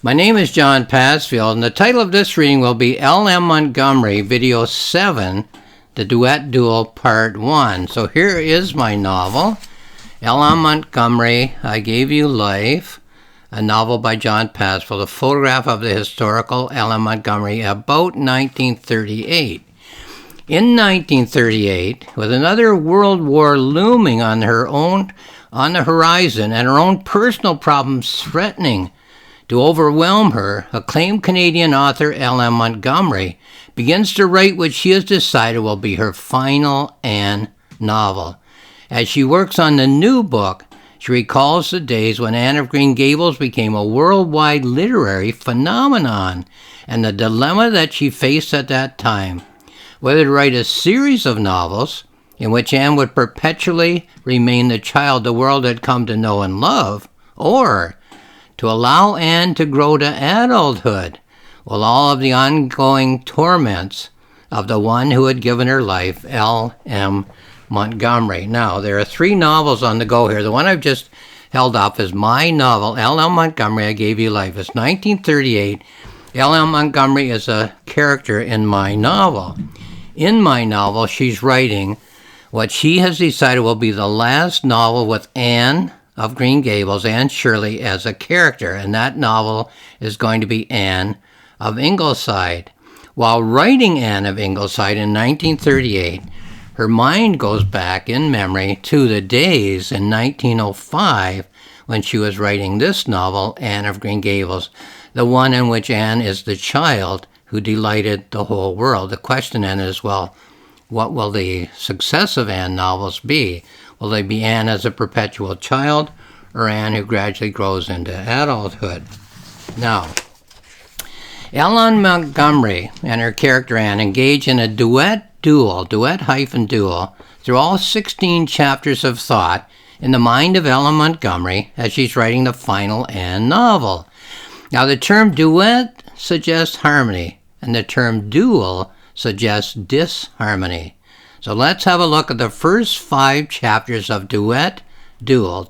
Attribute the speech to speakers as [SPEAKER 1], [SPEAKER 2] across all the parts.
[SPEAKER 1] My name is John Pasfield, and the title of this reading will be M Montgomery, Video 7, The Duet Duel, Part 1. So here is my novel, M Montgomery, I Gave You Life, a novel by John Pasfield, a photograph of the historical M Montgomery about 1938. In 1938, with another world war looming on the horizon and her own personal problems threatening to overwhelm her, acclaimed Canadian author M Montgomery begins to write what she has decided will be her final Anne novel. As she works on the new book, she recalls the days when Anne of Green Gables became a worldwide literary phenomenon and the dilemma that she faced at that time, whether to write a series of novels in which Anne would perpetually remain the child the world had come to know and love, or to allow Anne to grow to adulthood with all of the ongoing torments of the one who had given her life, M Montgomery. Now, there are 3 novels on the go here. The one I've just held up is my novel, M Montgomery, I Gave You Life. It's 1938. M Montgomery is a character in my novel. In my novel, she's writing what she has decided will be the last novel with Anne of Green Gables, Anne Shirley, as a character, and that novel is going to be Anne of Ingleside. While writing Anne of Ingleside in 1938, her mind goes back in memory to the days in 1905 when she was writing this novel, Anne of Green Gables, the one in which Anne is the child who delighted the whole world. The question then is, well, what will the successive Anne novels be? Will they be Anne as a perpetual child, or Anne who gradually grows into adulthood? Now, M Montgomery and her character Anne engage in a duet duel, through all 16 chapters of thought in the mind of M Montgomery as she's writing the final Anne novel. Now, the term duet suggests harmony, and the term duel suggests disharmony. So let's have a look at the first 5 chapters of duet duel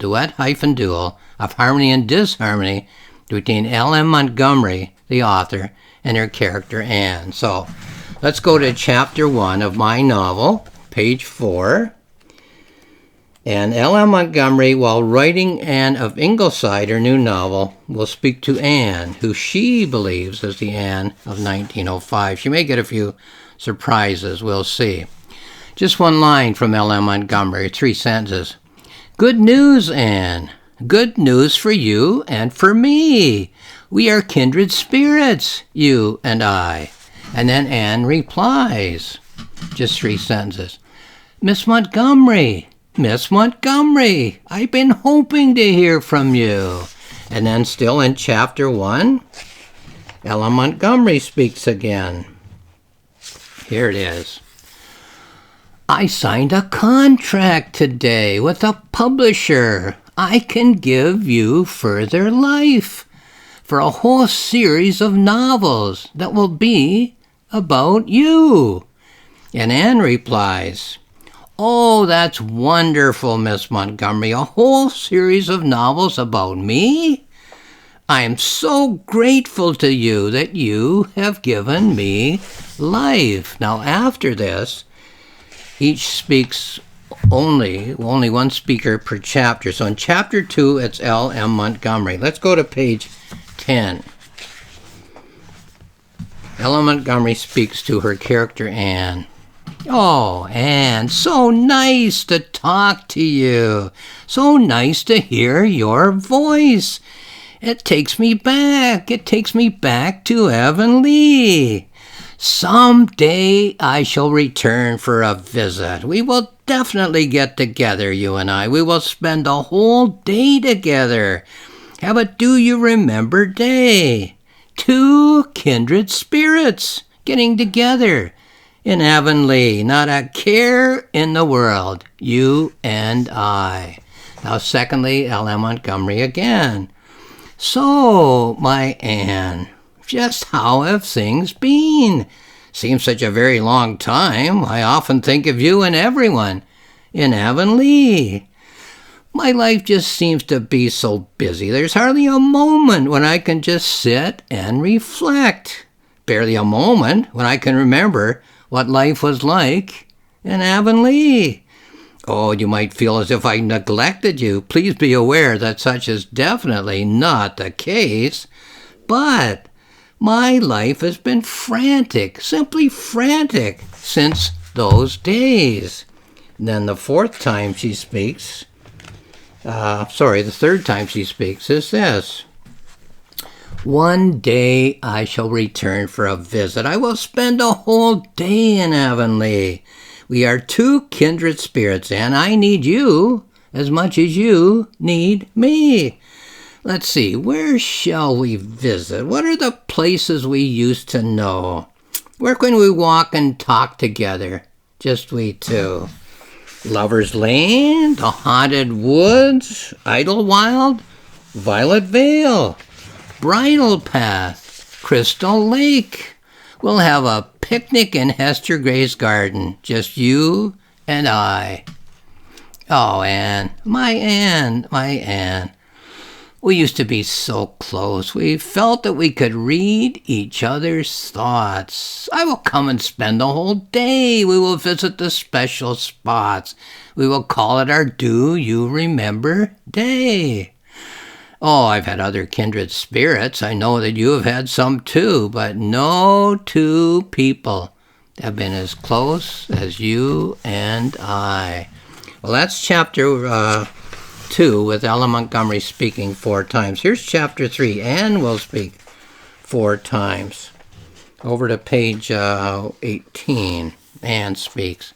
[SPEAKER 1] of harmony and disharmony between M Montgomery, the author, and her character Anne. So let's go to chapter 1 of my novel, page 4. And M Montgomery, while writing Anne of Ingleside, her new novel, will speak to Anne, who she believes is the Anne of 1905. She may get a few surprises, we'll see. Just one line from M Montgomery, 3 sentences. Good news, Anne. Good news for you and for me. We are kindred spirits, you and I. And then Anne replies, just 3 sentences. Miss Montgomery, I've been hoping to hear from you. And then still in chapter 1, M Montgomery speaks again. Here it is. I signed a contract today with a publisher. I can give you further life for a whole series of novels that will be about you. And Anne replies, Oh, that's wonderful, Miss Montgomery. A whole series of novels about me? I am so grateful to you that you have given me life. Now, after this, each speaks only one speaker per chapter. So in chapter 2, it's M Montgomery. Let's go to page 10. M Montgomery speaks to her character Anne. Oh, Anne, so nice to talk to you. So nice to hear your voice. It takes me back to Avonlea. Someday I shall return for a visit. We will definitely get together, you and I. We will spend a whole day together. Have a do you remember day. 2 kindred spirits getting together in Avonlea. Not a care in the world, you and I. Now, secondly, M Montgomery again. So, my Anne, just how have things been? Seems such a very long time. I often think of you and everyone in Avonlea. My life just seems to be so busy. There's hardly a moment when I can just sit and reflect. Barely a moment when I can remember what life was like in Avonlea. Oh, you might feel as if I neglected you. Please be aware that such is definitely not the case. But my life has been frantic, simply frantic, since those days. And then the third time she speaks is this. One day I shall return for a visit. I will spend a whole day in Avonlea. We are two kindred spirits, and I need you as much as you need me. Let's see, where shall we visit? What are the places we used to know? Where can we walk and talk together? Just we two. Lover's Lane, the Haunted Woods, Idlewild, Violet Vale, Bridle Path, Crystal Lake. We'll have a picnic in Hester Gray's garden, just you and I. Oh, Anne, my Anne, my Anne. We used to be so close. We felt that we could read each other's thoughts. I will come and spend the whole day. We will visit the special spots. We will call it our Do You Remember Day. Oh, I've had other kindred spirits. I know that you have had some too, but no two people have been as close as you and I. Well, that's chapter 2 with Ella Montgomery speaking 4 times. Here's chapter 3. Anne will speak 4 times. Over to page 18. Anne speaks.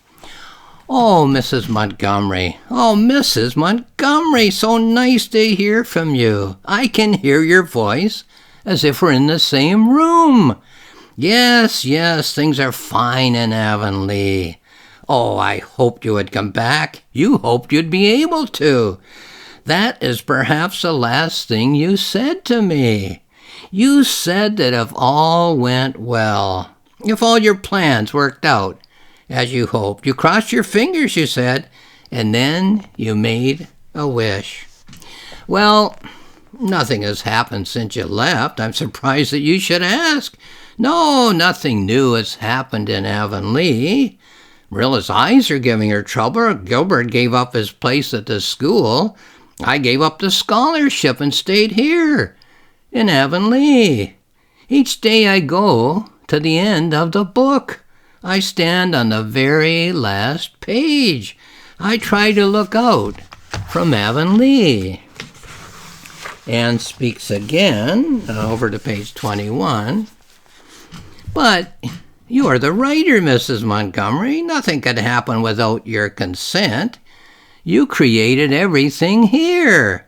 [SPEAKER 1] Oh, Mrs. Montgomery. Oh, Mrs. Montgomery, so nice to hear from you. I can hear your voice as if we're in the same room. Yes, things are fine in Avonlea. Oh, I hoped you would come back. You hoped you'd be able to. That is perhaps the last thing you said to me. You said that if all went well, if all your plans worked out as you hoped, you crossed your fingers, you said, and then you made a wish. Well, nothing has happened since you left. I'm surprised that you should ask. No, nothing new has happened in Avonlea. Marilla's eyes are giving her trouble. Gilbert gave up his place at the school. I gave up the scholarship and stayed here in Avonlea. Each day I go to the end of the book. I stand on the very last page. I try to look out from Avonlea. Anne speaks again, over to page 21. But you are the writer, Mrs. Montgomery. Nothing could happen without your consent. You created everything here.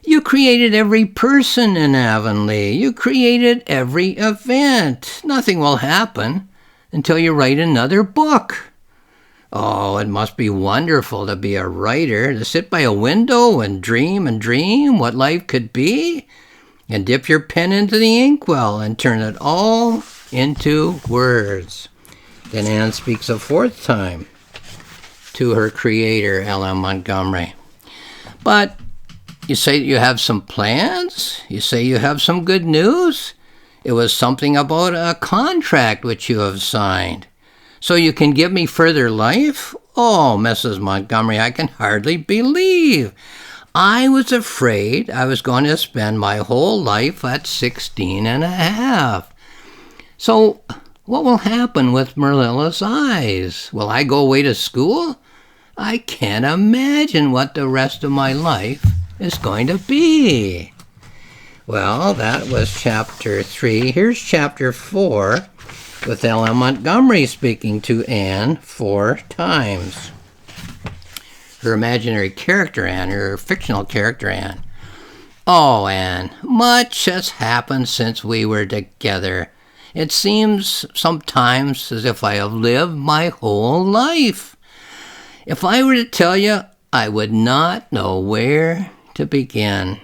[SPEAKER 1] You created every person in Avonlea. You created every event. Nothing will happen until you write another book. Oh, it must be wonderful to be a writer, to sit by a window and dream what life could be, and dip your pen into the inkwell and turn it all into words. Then Anne speaks a 4th time to her creator, Ella Montgomery. But you say that you have some plans? You say you have some good news? It was something about a contract which you have signed. So you can give me further life? Oh, Mrs. Montgomery, I can hardly believe. I was afraid I was going to spend my whole life at 16 and a half. So what will happen with Marilla's eyes? Will I go away to school? I can't imagine what the rest of my life is going to be. Well, that was chapter 3. Here's chapter 4 with Ella Montgomery speaking to Anne 4 times. Her imaginary character, Anne, her fictional character, Anne. Oh, Anne, much has happened since we were together. It seems sometimes as if I have lived my whole life. If I were to tell you, I would not know where to begin.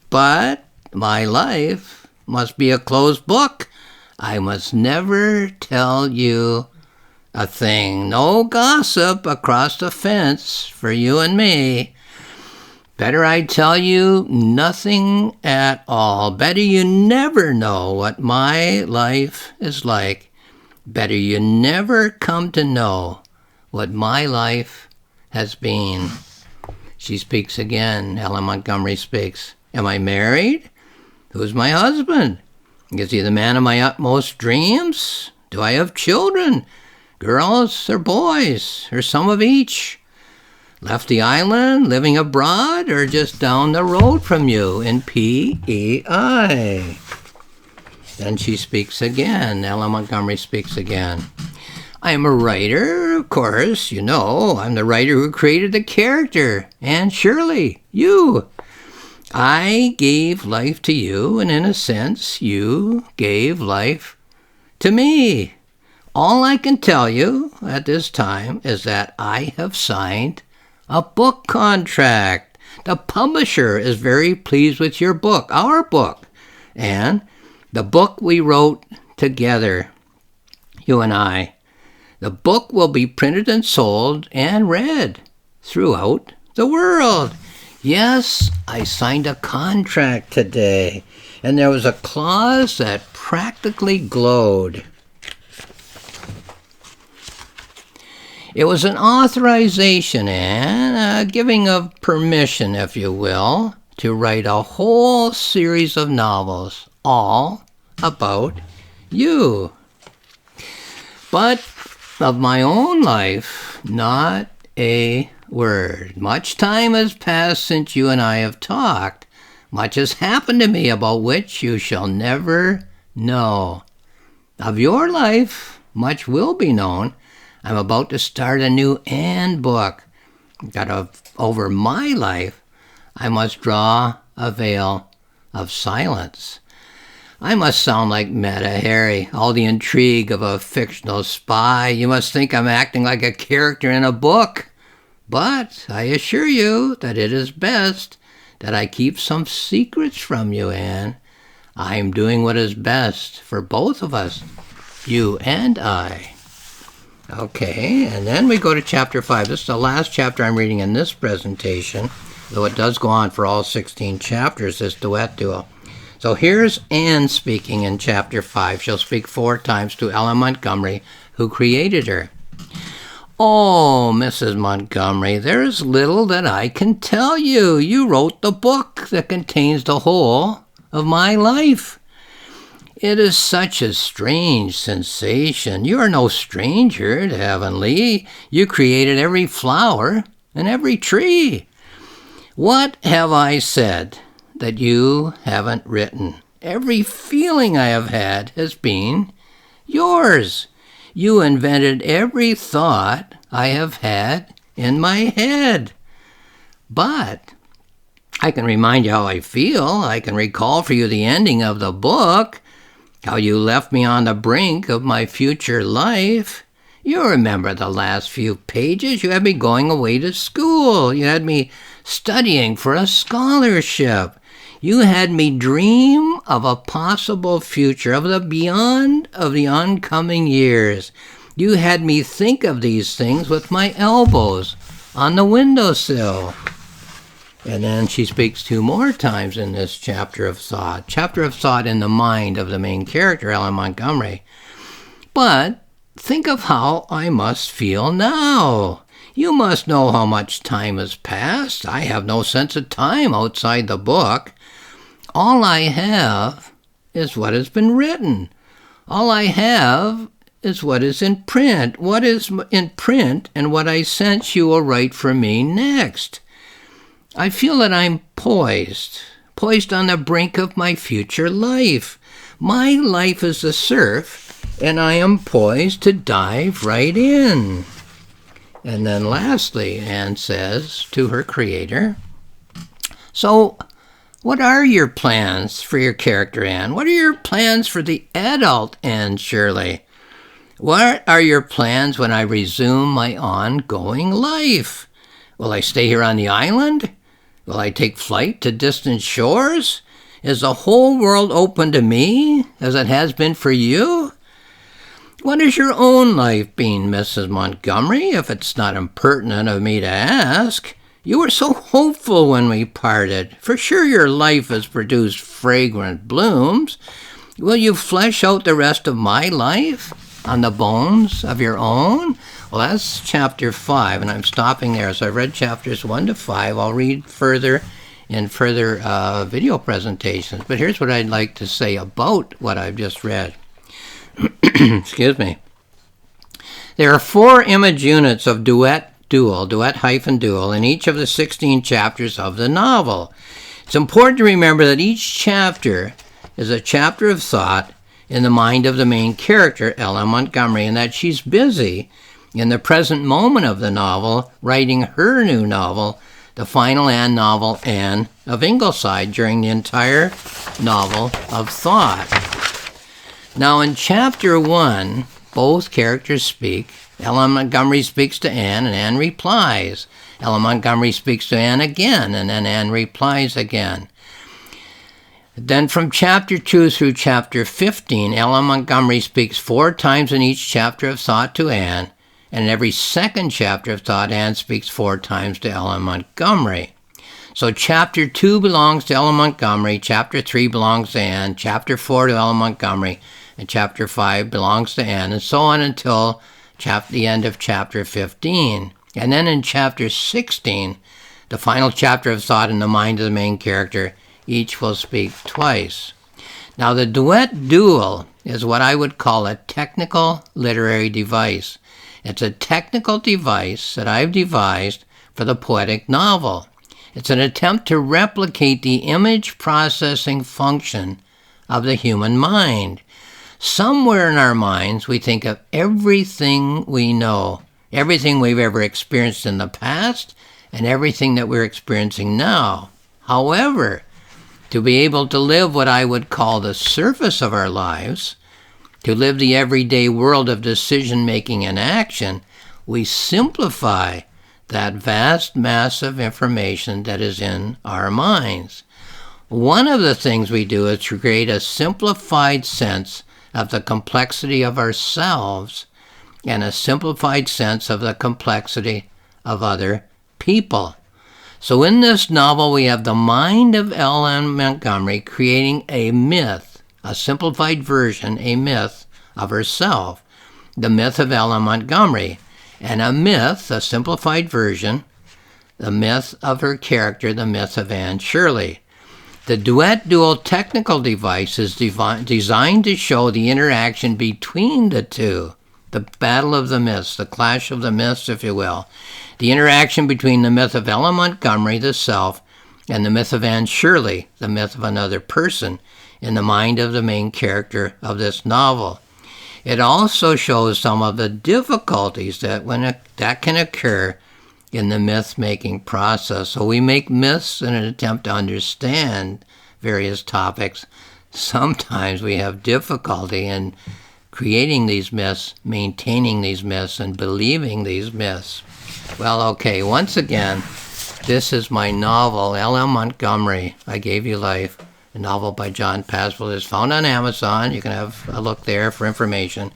[SPEAKER 1] But my life must be a closed book. I must never tell you a thing. No gossip across the fence for you and me. Better I tell you nothing at all. Better you never know what my life is like. Better you never come to know what my life has been. She speaks again. Ellen Montgomery speaks. Am I married? Who's my husband? Is he the man of my utmost dreams? Do I have children? Girls or boys, or some of each? Left the island, living abroad, or just down the road from you in PEI? Then she speaks again. Ellen Montgomery speaks again. I'm a writer, of course, you know. I'm the writer who created the character, Anne Shirley, you. I gave life to you, and in a sense, you gave life to me. All I can tell you at this time is that I have signed a book contract. The publisher is very pleased with your book, our book, and the book we wrote together, you and I. The book will be printed and sold and read throughout the world. Yes, I signed a contract today, and there was a clause that practically glowed. It was an authorization and a giving of permission, if you will, to write a whole series of novels, all about you. But of my own life, not a word. Much time has passed since you and I have talked. Much has happened to me about which you shall never know. Of your life, much will be known. I'm about to start a new Anne book. Over my life, I must draw a veil of silence. I must sound like Meta Hari, all the intrigue of a fictional spy. You must think I'm acting like a character in a book. But I assure you that it is best that I keep some secrets from you, Anne. I'm doing what is best for both of us, you and I. Okay, and then we go to chapter 5. This is the last chapter I'm reading in this presentation, though it does go on for all 16 chapters, this duet duel. So here's Anne speaking in chapter 5. She'll speak 4 times to Ellen Montgomery, who created her. Oh, Mrs. Montgomery, there is little that I can tell you. You wrote the book that contains the whole of my life. It is such a strange sensation. You are no stranger to Avonlea. You created every flower and every tree. What have I said that you haven't written? Every feeling I have had has been yours. You invented every thought I have had in my head. But I can remind you how I feel. I can recall for you the ending of the book, how you left me on the brink of my future life. You remember the last few pages. You had me going away to school. You had me studying for a scholarship. You had me dream of a possible future, of the beyond of the oncoming years. You had me think of these things with my elbows on the windowsill. And then she speaks 2 more times in this chapter of thought. Chapter of thought in the mind of the main character, Ellen Montgomery. But think of how I must feel now. You must know how much time has passed. I have no sense of time outside the book. All I have is what has been written. All I have is what is in print. What is in print and what I sense you will write for me next. I feel that I'm poised on the brink of my future life. My life is the surf, and I am poised to dive right in. And then lastly, Anne says to her creator, so what are your plans for your character, Anne? What are your plans for the adult Anne Shirley? What are your plans when I resume my ongoing life? Will I stay here on the island? Will I take flight to distant shores? Is the whole world open to me, as it has been for you? What has your own life been, Mrs. Montgomery, if it's not impertinent of me to ask? You were so hopeful when we parted. For sure your life has produced fragrant blooms. Will you flesh out the rest of my life on the bones of your own? Well, that's chapter 5, and I'm stopping there. So I've read chapters 1 to 5. I'll read further in further video presentations. But here's what I'd like to say about what I've just read. Excuse me. There are 4 image units of duet duel, in each of the 16 chapters of the novel. It's important to remember that each chapter is a chapter of thought in the mind of the main character, M Montgomery, and that she's busy in the present moment of the novel writing her new novel, the final Anne novel, Anne of Ingleside, during the entire novel of thought. Now in chapter 1, both characters speak. Ellen Montgomery speaks to Anne, and Anne replies. Ellen Montgomery speaks to Anne again, and then Anne replies again. Then from chapter 2 through chapter 15, Ellen Montgomery speaks 4 times in each chapter of thought to Anne, and in every second chapter of thought, Anne speaks 4 times to Ellen Montgomery. So chapter 2 belongs to Ellen Montgomery, chapter 3 belongs to Anne, chapter 4 to Ellen Montgomery, and chapter 5 belongs to Anne, and so on until the end of chapter 15. And then in chapter 16, the final chapter of thought in the mind of the main character, each will speak twice. Now the duet duel is what I would call a technical literary device. It's a technical device that I've devised for the poetic novel. It's an attempt to replicate the image processing function of the human mind. Somewhere in our minds, we think of everything we know, everything we've ever experienced in the past, and everything that we're experiencing now. However, to be able to live what I would call the surface of our lives, to live the everyday world of decision-making and action, we simplify that vast mass of information that is in our minds. One of the things we do is to create a simplified sense of the complexity of ourselves and a simplified sense of the complexity of other people. So in this novel, we have the mind of Ellen Montgomery creating a myth, a simplified version, a myth of herself, the myth of Ellen Montgomery, and a myth, a simplified version, the myth of her character, the myth of Anne Shirley. The duet duel technical device is designed to show the interaction between the two, the battle of the myths, the clash of the myths, if you will, the interaction between the myth of Ellen Montgomery, the self, and the myth of Anne Shirley, the myth of another person, in the mind of the main character of this novel. It also shows some of the difficulties that can occur in the myth-making process. So we make myths in an attempt to understand various topics. Sometimes we have difficulty in creating these myths, maintaining these myths, and believing these myths. Well, okay, once again, this is my novel, L.M. Montgomery, I Gave You Life, a novel by John Passfield. It's found on Amazon. You can have a look there for information.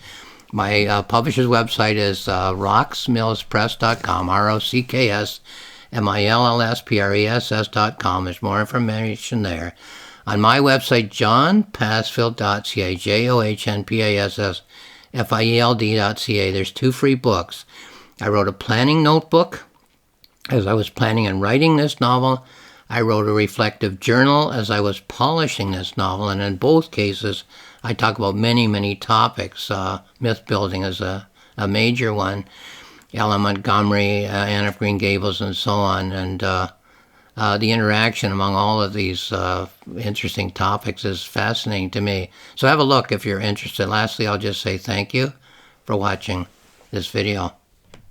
[SPEAKER 1] My publisher's website is rocksmillspress.com, rocksmillspress.com. There's more information there. On my website, johnpassfield.ca, johnpassfield.ca, there's 2 free books. I wrote a planning notebook as I was planning and writing this novel. I wrote a reflective journal as I was polishing this novel, and in both cases, I talk about many, many topics. Myth building is a major one. Ellen Montgomery, Anne of Green Gables, and so on. And the interaction among all of these interesting topics is fascinating to me. So have a look if you're interested. Lastly, I'll just say thank you for watching this video.